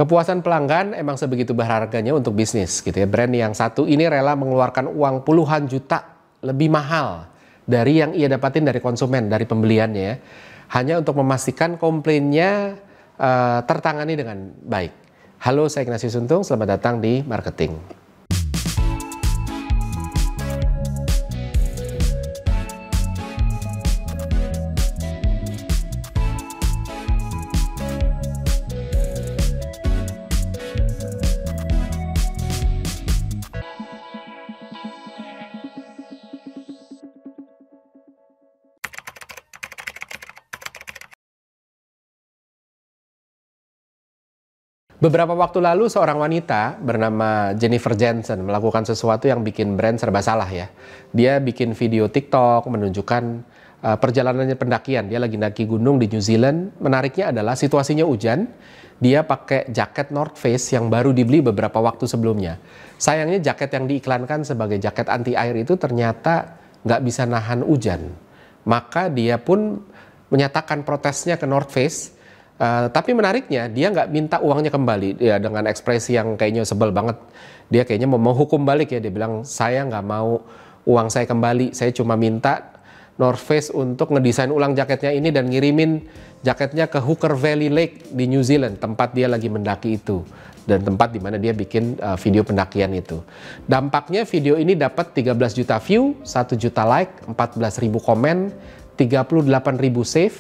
Kepuasan pelanggan emang sebegitu berharganya untuk bisnis gitu ya. Brand yang satu ini rela mengeluarkan uang puluhan juta lebih mahal dari yang ia dapatin dari konsumen, dari pembeliannya ya. Hanya untuk memastikan komplainnya tertangani dengan baik. Halo, saya Ignatius Untung, selamat datang di Marketing. Beberapa waktu lalu seorang wanita bernama Jennifer Jensen melakukan sesuatu yang bikin brand serba salah ya. Dia bikin video TikTok menunjukkan perjalanannya pendakian. Dia lagi daki gunung di New Zealand. Menariknya adalah situasinya hujan. Dia pakai jaket North Face yang baru dibeli beberapa waktu sebelumnya. Sayangnya jaket yang diiklankan sebagai jaket anti air itu ternyata nggak bisa nahan hujan. Maka dia pun menyatakan protesnya ke North Face. Tapi menariknya dia nggak minta uangnya kembali ya, dengan ekspresi yang kayaknya sebel banget. Dia kayaknya mau hukum balik ya. Dia bilang, saya nggak mau uang saya kembali, saya cuma minta North Face untuk ngedesain ulang jaketnya ini dan ngirimin jaketnya ke Hooker Valley Lake di New Zealand, tempat dia lagi mendaki itu dan tempat dimana dia bikin video pendakian itu. Dampaknya video ini dapat 13 juta view, 1 juta like, 14.000 komen, 38.000 save,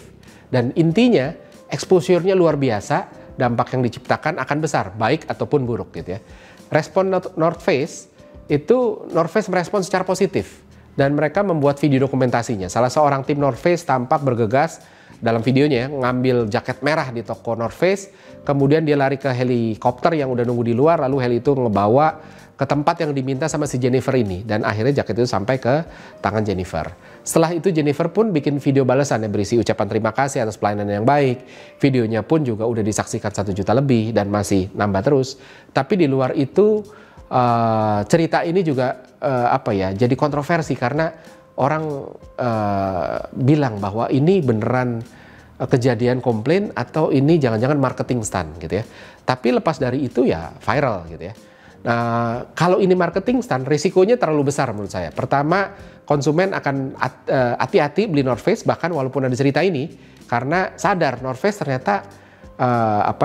dan intinya exposure-nya luar biasa, dampak yang diciptakan akan besar, baik ataupun buruk gitu ya. Respon North Face itu, North Face merespon secara positif dan mereka membuat video dokumentasinya. Salah seorang tim North Face tampak bergegas dalam videonya ngambil jaket merah di toko North Face, kemudian dia lari ke helikopter yang udah nunggu di luar, lalu heli itu ngebawa ke tempat yang diminta sama si Jennifer ini, dan akhirnya jaket itu sampai ke tangan Jennifer. Setelah itu Jennifer pun bikin video balasan yang berisi ucapan terima kasih atas pelayanan yang baik. Videonya pun juga udah disaksikan 1 juta lebih dan masih nambah terus. Tapi di luar itu cerita ini juga jadi kontroversi karena orang bilang bahwa ini beneran kejadian komplain atau ini jangan-jangan marketing stunt gitu ya. Tapi lepas dari itu ya viral gitu ya. Nah, kalau ini marketing stunt, risikonya terlalu besar menurut saya. Pertama, konsumen akan hati-hati beli North Face, bahkan walaupun ada cerita ini, karena sadar North Face ternyata nggak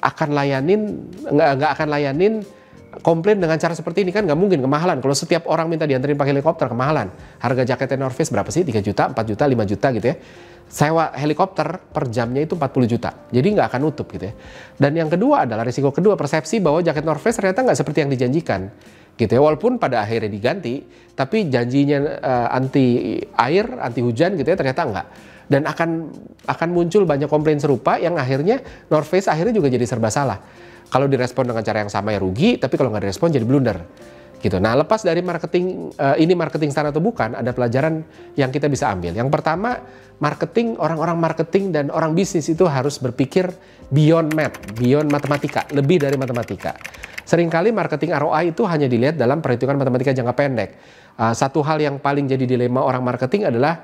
akan layanin komplain dengan cara seperti ini, kan nggak mungkin, kemahalan. Kalau setiap orang minta dianterin pakai helikopter, kemahalan. Harga jaketnya North Face berapa sih? 3 juta, 4 juta, 5 juta gitu ya. Sewa helikopter per jamnya itu 40 juta. Jadi nggak akan nutup gitu ya. Dan yang kedua adalah risiko kedua, persepsi bahwa jaket North Face ternyata nggak seperti yang dijanjikan gitu ya. Walaupun pada akhirnya diganti, tapi janjinya anti air, anti hujan gitu ya, ternyata enggak. Dan akan muncul banyak komplain serupa yang akhirnya North Face akhirnya juga jadi serba salah. Kalau direspon dengan cara yang sama ya rugi, tapi kalau nggak direspon jadi blunder gitu. Nah, lepas dari marketing ini marketing stunt atau bukan, ada pelajaran yang kita bisa ambil. Yang pertama, orang-orang marketing dan orang bisnis itu harus berpikir beyond math, beyond matematika, lebih dari matematika. Seringkali marketing ROI itu hanya dilihat dalam perhitungan matematika jangka pendek. Satu hal yang paling jadi dilema orang marketing adalah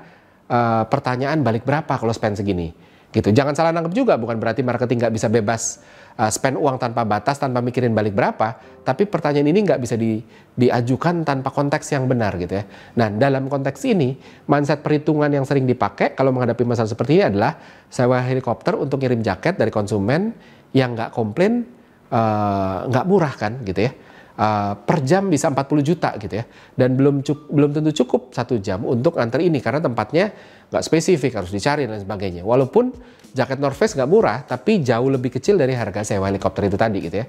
pertanyaan balik berapa kalau spend segini gitu. Jangan salah nangkep juga, bukan berarti marketing nggak bisa bebas spend uang tanpa batas, tanpa mikirin balik berapa, tapi pertanyaan ini nggak bisa diajukan tanpa konteks yang benar gitu ya. Nah, dalam konteks ini, mindset perhitungan yang sering dipakai kalau menghadapi masalah seperti ini adalah sewa helikopter untuk ngirim jaket dari konsumen yang nggak komplain, nggak murah kan gitu ya. Per jam bisa 40 juta gitu ya, dan belum tentu cukup 1 jam untuk nganter ini karena tempatnya nggak spesifik, harus dicari dan sebagainya. Walaupun jaket North Face nggak murah, tapi jauh lebih kecil dari harga sewa helikopter itu tadi gitu ya.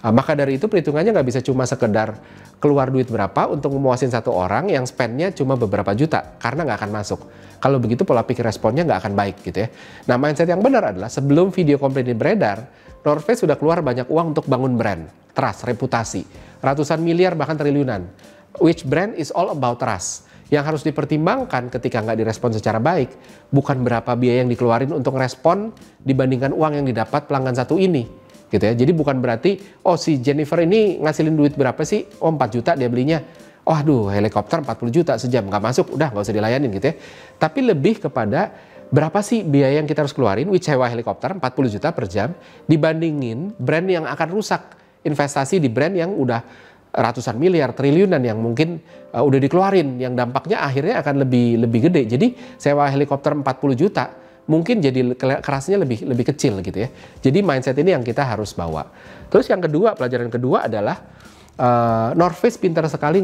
Maka dari itu perhitungannya nggak bisa cuma sekedar keluar duit berapa untuk memuasin satu orang yang spendnya cuma beberapa juta, karena nggak akan masuk. Kalau begitu pola pikir responnya nggak akan baik gitu ya. Nah, mindset yang benar adalah sebelum video komplain ini beredar, North Face sudah keluar banyak uang untuk bangun brand, trust, reputasi, ratusan miliar bahkan triliunan. Which brand is all about trust. Yang harus dipertimbangkan ketika nggak direspon secara baik, bukan berapa biaya yang dikeluarin untuk respon dibandingkan uang yang didapat pelanggan satu ini. Gitu ya. Jadi bukan berarti, oh si Jennifer ini ngasilin duit berapa sih? Oh 4 juta dia belinya. Oh aduh, helikopter 40 juta sejam, nggak masuk, udah nggak usah dilayanin gitu ya. Tapi lebih kepada berapa sih biaya yang kita harus keluarin, sewa helikopter 40 juta per jam, dibandingin brand yang akan rusak, investasi di brand yang udah ratusan miliar, triliunan yang mungkin udah dikeluarin, yang dampaknya akhirnya akan lebih gede. Jadi sewa helikopter 40 juta mungkin jadi kerasnya lebih kecil gitu ya. Jadi mindset ini yang kita harus bawa. Terus yang kedua, pelajaran kedua adalah North Face pintar sekali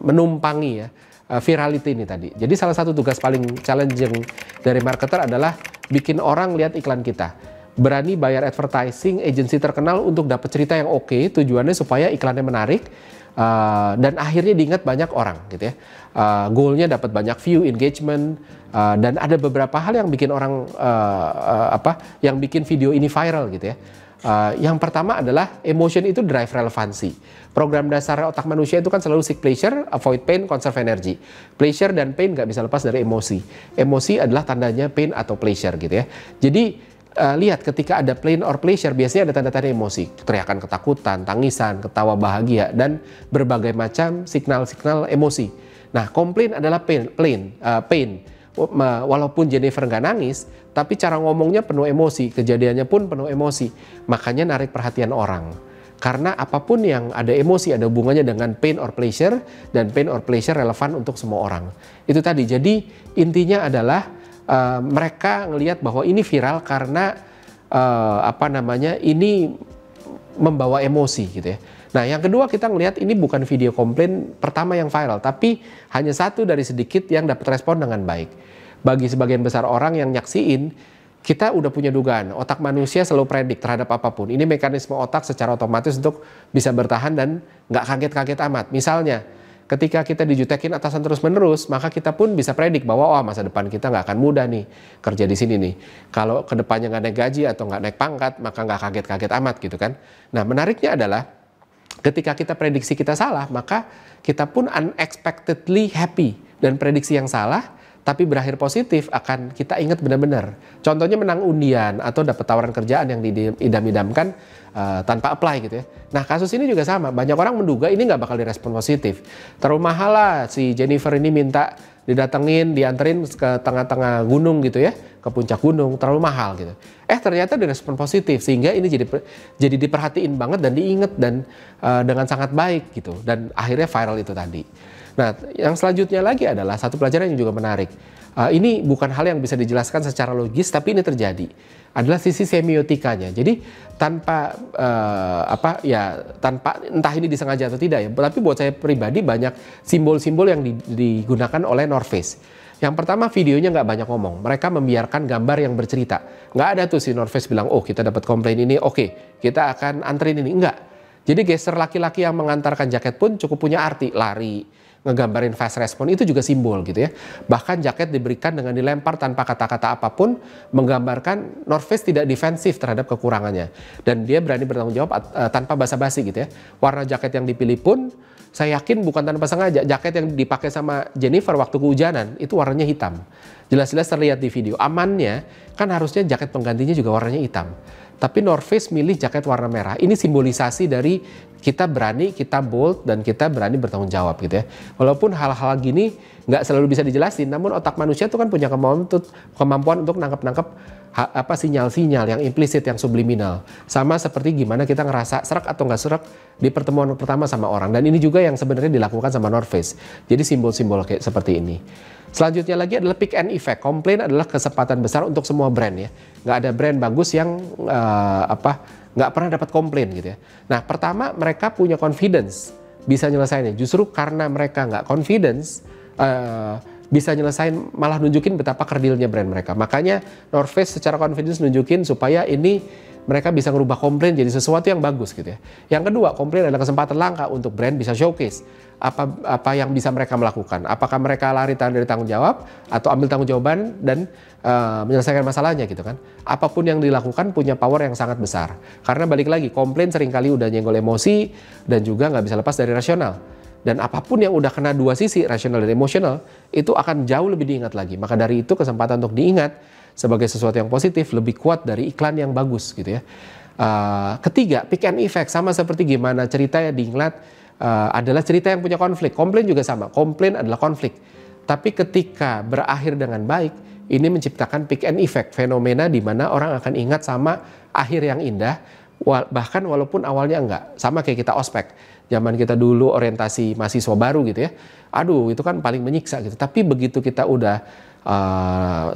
menumpangi ya virality ini tadi. Jadi salah satu tugas paling challenging dari marketer adalah bikin orang lihat iklan kita. Berani bayar advertising agency terkenal untuk dapat cerita yang oke, tujuannya supaya iklannya menarik dan akhirnya diingat banyak orang gitu ya. Goalnya dapat banyak view, engagement, dan ada beberapa hal yang bikin orang yang bikin video ini viral gitu ya. Yang pertama adalah emotion itu drive relevansi. Program dasar otak manusia itu kan selalu seek pleasure, avoid pain, conserve energy. Pleasure dan pain nggak bisa lepas dari emosi. Emosi adalah tandanya pain atau pleasure gitu ya. Jadi lihat ketika ada pain or pleasure biasanya ada tanda-tanda emosi, teriakan ketakutan, tangisan, ketawa bahagia, dan berbagai macam signal-signal emosi. Nah, komplain adalah pain. Walaupun Jennifer nggak nangis, tapi cara ngomongnya penuh emosi, kejadiannya pun penuh emosi. Makanya narik perhatian orang. Karena apapun yang ada emosi ada hubungannya dengan pain or pleasure, dan pain or pleasure relevan untuk semua orang. Itu tadi. Jadi intinya adalah mereka ngelihat bahwa ini viral karena ini membawa emosi gitu ya. Nah, yang kedua kita ngelihat ini bukan video komplain pertama yang viral, tapi hanya satu dari sedikit yang dapat respon dengan baik. Bagi sebagian besar orang yang nyaksiin, kita udah punya dugaan, otak manusia selalu predik terhadap apapun. Ini mekanisme otak secara otomatis untuk bisa bertahan dan nggak kaget-kaget amat. Misalnya, ketika kita dijutekin atasan terus-menerus, maka kita pun bisa predik bahwa masa depan kita nggak akan mudah nih kerja di sini nih. Kalau kedepannya nggak naik gaji atau nggak naik pangkat, maka nggak kaget-kaget amat gitu kan. Nah, menariknya adalah ketika kita prediksi kita salah, maka kita pun unexpectedly happy. Dan prediksi yang salah, tapi berakhir positif akan kita ingat benar-benar. Contohnya menang undian atau dapat tawaran kerjaan yang diidam-idamkan tanpa apply gitu ya. Nah, kasus ini juga sama. Banyak orang menduga ini nggak bakal direspon positif. Terlalu mahal lah si Jennifer ini minta didatengin, dianterin ke tengah-tengah gunung gitu ya, ke puncak gunung, terlalu mahal gitu. Ternyata direspon positif sehingga ini jadi diperhatiin banget dan diingat dan dengan sangat baik gitu. Dan akhirnya viral itu tadi. Nah, yang selanjutnya lagi adalah satu pelajaran yang juga menarik. Ini bukan hal yang bisa dijelaskan secara logis, tapi ini terjadi. Adalah sisi semiotikanya. Jadi tanpa entah ini disengaja atau tidak ya. Tapi buat saya pribadi banyak simbol-simbol yang digunakan oleh North Face. Yang pertama, videonya nggak banyak ngomong. Mereka membiarkan gambar yang bercerita. Nggak ada tuh si North Face bilang, kita dapat komplain ini, kita akan anterin ini. Enggak. Jadi geser laki-laki yang mengantarkan jaket pun cukup punya arti. Lari, ngegambarin fast respon, itu juga simbol gitu ya. Bahkan jaket diberikan dengan dilempar tanpa kata-kata apapun, menggambarkan North Face tidak defensif terhadap kekurangannya. Dan dia berani bertanggung jawab tanpa basa-basi gitu ya. Warna jaket yang dipilih pun, saya yakin bukan tanpa sengaja. Jaket yang dipakai sama Jennifer waktu kehujanan, itu warnanya hitam. Jelas-jelas terlihat di video. Amannya, kan harusnya jaket penggantinya juga warnanya hitam. Tapi North Face milih jaket warna merah. Ini simbolisasi dari kita berani, kita bold, dan kita berani bertanggung jawab gitu ya. Walaupun hal-hal gini nggak selalu bisa dijelasin, namun otak manusia itu kan punya kemampuan untuk nangkep sinyal-sinyal yang implisit, yang subliminal. Sama seperti gimana kita ngerasa serak atau nggak serak di pertemuan pertama sama orang. Dan ini juga yang sebenarnya dilakukan sama North Face. Jadi simbol-simbol kayak seperti ini. Selanjutnya lagi adalah pick and effect. Komplain adalah kesempatan besar untuk semua brand ya. Nggak ada brand bagus yang nggak pernah dapat komplain gitu ya. Nah, pertama mereka punya confidence bisa nyelesainnya. Justru karena mereka nggak confidence bisa nyelesain, malah nunjukin betapa kerdilnya brand mereka. Makanya North Face secara confidence nunjukin supaya ini mereka bisa ngerubah komplain jadi sesuatu yang bagus gitu ya. Yang kedua, komplain adalah kesempatan langka untuk brand bisa showcase apa yang bisa mereka melakukan. Apakah mereka lari dari tanggung jawab atau ambil tanggung jawaban dan menyelesaikan masalahnya gitu kan. Apapun yang dilakukan punya power yang sangat besar. Karena balik lagi, komplain seringkali udah nyenggol emosi dan juga nggak bisa lepas dari rasional. Dan apapun yang udah kena dua sisi, rasional dan emosional, itu akan jauh lebih diingat lagi. Maka dari itu kesempatan untuk diingat sebagai sesuatu yang positif lebih kuat dari iklan yang bagus gitu ya. Ketiga, pick and effect. Sama seperti gimana cerita yang diingat adalah cerita yang punya konflik. Komplain juga sama. Komplain adalah konflik. Tapi ketika berakhir dengan baik, ini menciptakan peak and effect, fenomena di mana orang akan ingat sama akhir yang indah, bahkan walaupun awalnya enggak. Sama kayak kita ospek, zaman kita dulu orientasi mahasiswa baru gitu ya, aduh itu kan paling menyiksa gitu. Tapi begitu kita udah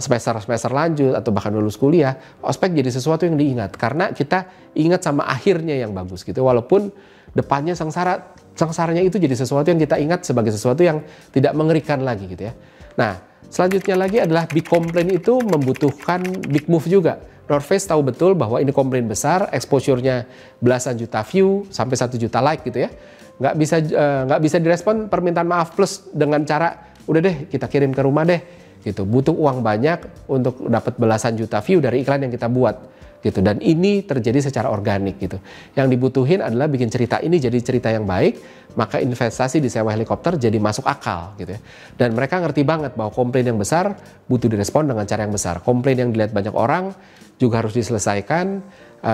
semester lanjut atau bahkan lulus kuliah, ospek jadi sesuatu yang diingat karena kita ingat sama akhirnya yang bagus gitu, walaupun depannya sengsaranya itu jadi sesuatu yang kita ingat sebagai sesuatu yang tidak mengerikan lagi gitu ya. Nah, selanjutnya lagi adalah big complaint itu membutuhkan big move juga. North Face tahu betul bahwa ini komplain besar, exposure-nya belasan juta view sampai 1 juta like gitu ya. Nggak bisa direspon permintaan maaf plus dengan cara udah deh kita kirim ke rumah deh gitu. Butuh uang banyak untuk dapat belasan juta view dari iklan yang kita buat gitu. Dan ini terjadi secara organik gitu. Yang dibutuhin adalah bikin cerita ini jadi cerita yang baik, maka investasi di sewa helikopter jadi masuk akal gitu ya. Dan mereka ngerti banget bahwa komplain yang besar butuh direspon dengan cara yang besar. Komplain yang dilihat banyak orang juga harus diselesaikan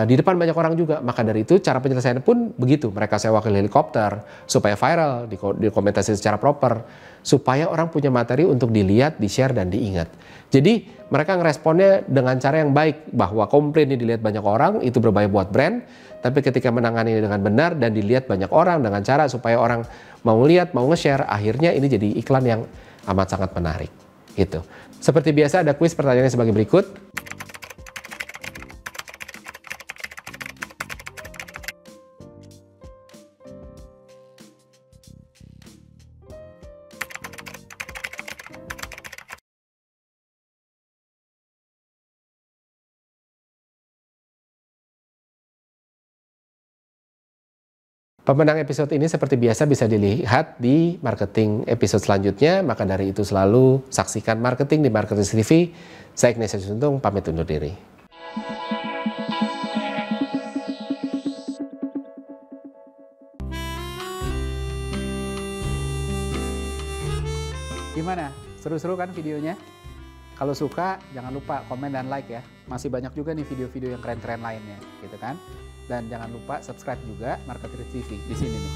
di depan banyak orang juga. Maka dari itu cara penyelesaiannya pun begitu. Mereka sewa helikopter supaya viral, dikomentasi secara proper, supaya orang punya materi untuk dilihat, di-share, dan diingat. Jadi mereka ngeresponnya dengan cara yang baik, bahwa komplain ini dilihat banyak orang, itu berbahaya buat brand, tapi ketika menangani dengan benar dan dilihat banyak orang dengan cara supaya orang mau lihat, mau nge-share, akhirnya ini jadi iklan yang amat sangat menarik. Gitu. Seperti biasa ada kuis, pertanyaannya sebagai berikut. Pemenang episode ini seperti biasa bisa dilihat di marketing episode selanjutnya. Maka dari itu selalu saksikan marketing di Marketing TV. Saya Ignatius Untung, pamit undur diri. Gimana? Seru-seru kan videonya? Kalau suka, jangan lupa komen dan like ya. Masih banyak juga nih video-video yang keren-keren lainnya, gitu kan? Dan jangan lupa subscribe juga Marketing TV di sini nih.